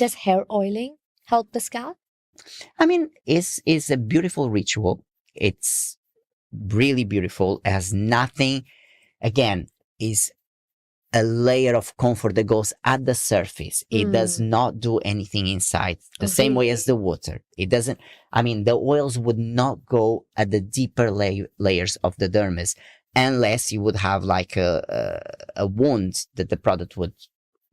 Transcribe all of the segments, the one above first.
does hair oiling help the scalp? I mean, it's a beautiful ritual. It's really beautiful. It has nothing, again, is a layer of comfort that goes at the surface. It does not do anything inside the same way as the water. It doesn't, I mean, the oils would not go at the deeper layers of the dermis unless you would have like a wound that the product would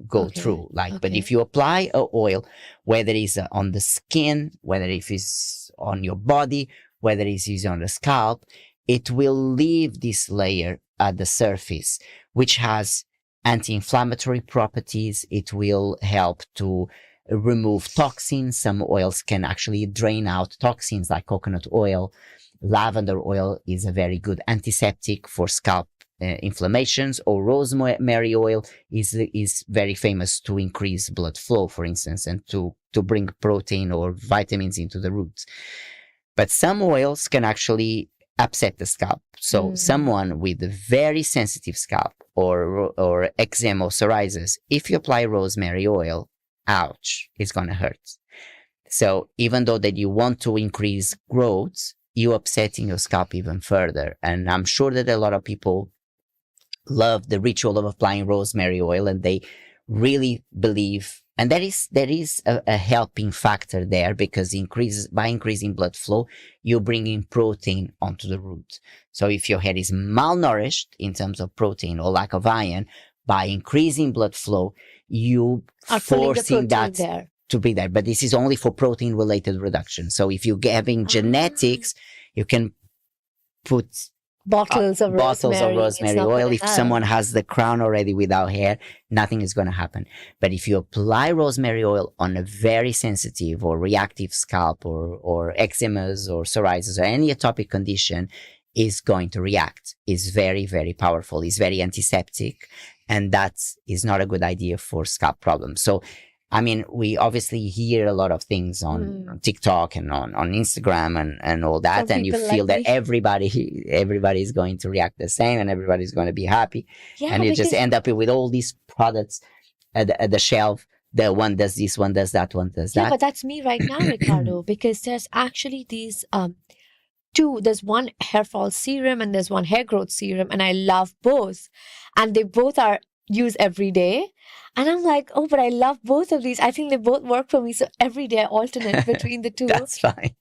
go through. But if you apply a oil, whether it's on the skin, whether if it's on your body, whether it's on the scalp, it will leave this layer at the surface, which has anti-inflammatory properties. It will help to remove toxins. Some oils can actually drain out toxins like coconut oil. Lavender oil is a very good antiseptic for scalp inflammations, or rosemary oil is very famous to increase blood flow, for instance, and to bring protein or vitamins into the roots. But some oils can actually upset the scalp. So someone with a very sensitive scalp or eczema or psoriasis, if you apply rosemary oil, ouch, it's going to hurt. So even though that you want to increase growth, you're upsetting your scalp even further. And I'm sure that a lot of people love the ritual of applying rosemary oil, and they really believe, and there is a helping factor there, because by increasing blood flow, you're bringing protein onto the root. So if your hair is malnourished in terms of protein or lack of iron, by increasing blood flow, you are forcing that there to be there. But this is only for protein related reduction. So if you're having genetics, you can put bottles of rosemary oil. If someone has the crown already without hair, nothing is going to happen. But if you apply rosemary oil on a very sensitive or reactive scalp, or eczemas or psoriasis or any atopic condition, is going to react. It's very, very powerful. It's very antiseptic, and that is not a good idea for scalp problems. So I mean, we obviously hear a lot of things on TikTok and on Instagram and all that, and you feel that everybody is going to react the same, and everybody's going to be happy, and you just end up with all these products at the shelf. The one does this, one does that, one does that. Yeah, but that's me right now, Ricardo, because there's actually these two. There's one hair fall serum and there's one hair growth serum, and I love both, and they both are used every day. And I'm like, oh, but I love both of these. I think they both work for me. So every day I alternate between the two. That's fine.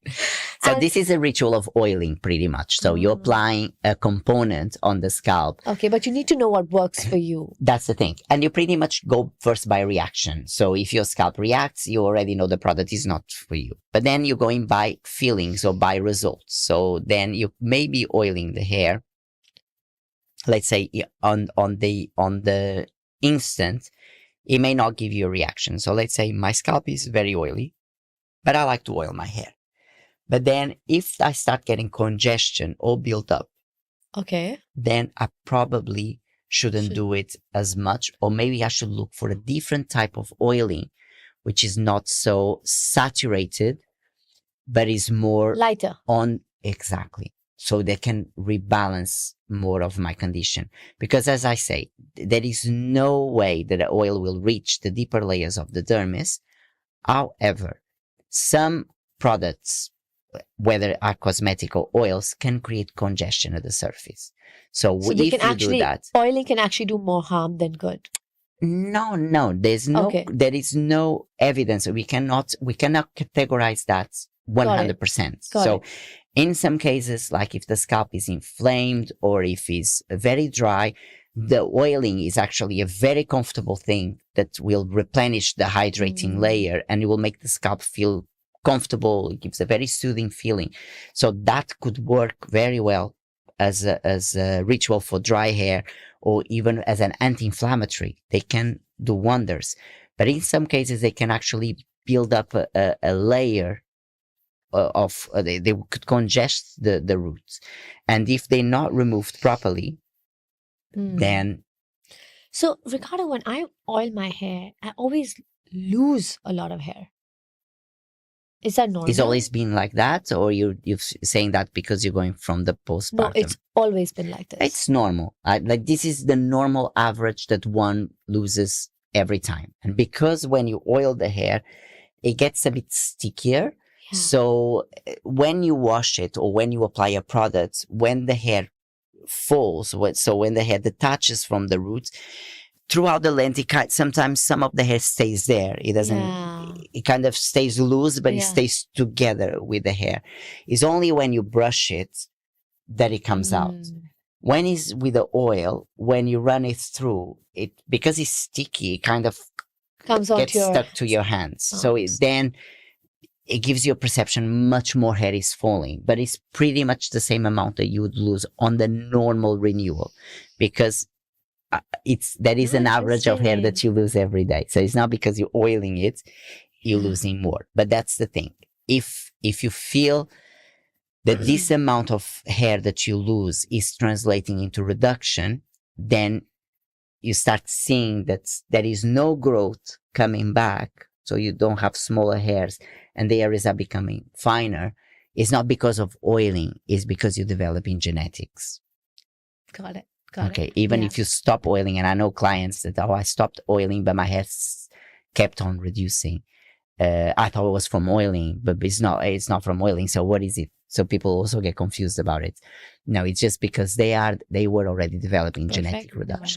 So this is a ritual of oiling pretty much. So you're applying a component on the scalp. Okay, but you need to know what works for you. That's the thing. And you pretty much go first by reaction. So if your scalp reacts, you already know the product is not for you. But then you're going by feelings or by results. So then you may be oiling the hair. Let's say on the instant, it may not give you a reaction. So let's say my scalp is very oily, but I like to oil my hair. But then if I start getting congestion or build up, then I probably shouldn't do it as much, or maybe I should look for a different type of oiling, which is not so saturated, but is more lighter exactly. So they can rebalance more of my condition. Because as I say, there is no way that the oil will reach the deeper layers of the dermis. However, some products, whether are cosmetic or oils, can create congestion at the surface. So if you do that, oiling can actually do more harm than good. No, there is no evidence. We cannot categorize that 100%. So in some cases, like if the scalp is inflamed or if it's very dry, the oiling is actually a very comfortable thing that will replenish the hydrating layer, and it will make the scalp feel comfortable. It gives a very soothing feeling. So that could work very well as a ritual for dry hair, or even as an anti-inflammatory. They can do wonders. But in some cases, they can actually build up a layer they could congest the roots, and if they're not removed properly, then. So Ricardo, when I oil my hair, I always lose a lot of hair. Is that normal? It's always been like that, or you're saying that because you're going from the postpartum? No, it's always been like this. It's normal. Like this is the normal average that one loses every time. And because when you oil the hair, it gets a bit stickier. Yeah. So when you wash it or when you apply a product, when the hair falls, so when the hair detaches from the roots, throughout the length, sometimes some of the hair stays there. It doesn't, Yeah. it kind of stays loose, but it Yeah. stays together with the hair. It's only when you brush it that it comes out. When it's with the oil, when you run it through, it, because it's sticky, it kind of Comes gets onto your stuck to your hands. So then it gives you a perception much more hair is falling, but it's pretty much the same amount that you would lose on the normal renewal, because that is an average of hair that you lose every day. So it's not because you're oiling it, you're losing more. But that's the thing. If you feel that this amount of hair that you lose is translating into reduction, then you start seeing that there is no growth coming back. So you don't have smaller hairs and the areas are becoming finer. It's not because of oiling, it's because you're developing genetics. Got it. Okay, even if you stop oiling, and I know clients that, I stopped oiling, but my hair kept on reducing. I thought it was from oiling, but it's not from oiling. So what is it? So people also get confused about it. No, it's just because they were already developing genetic reduction.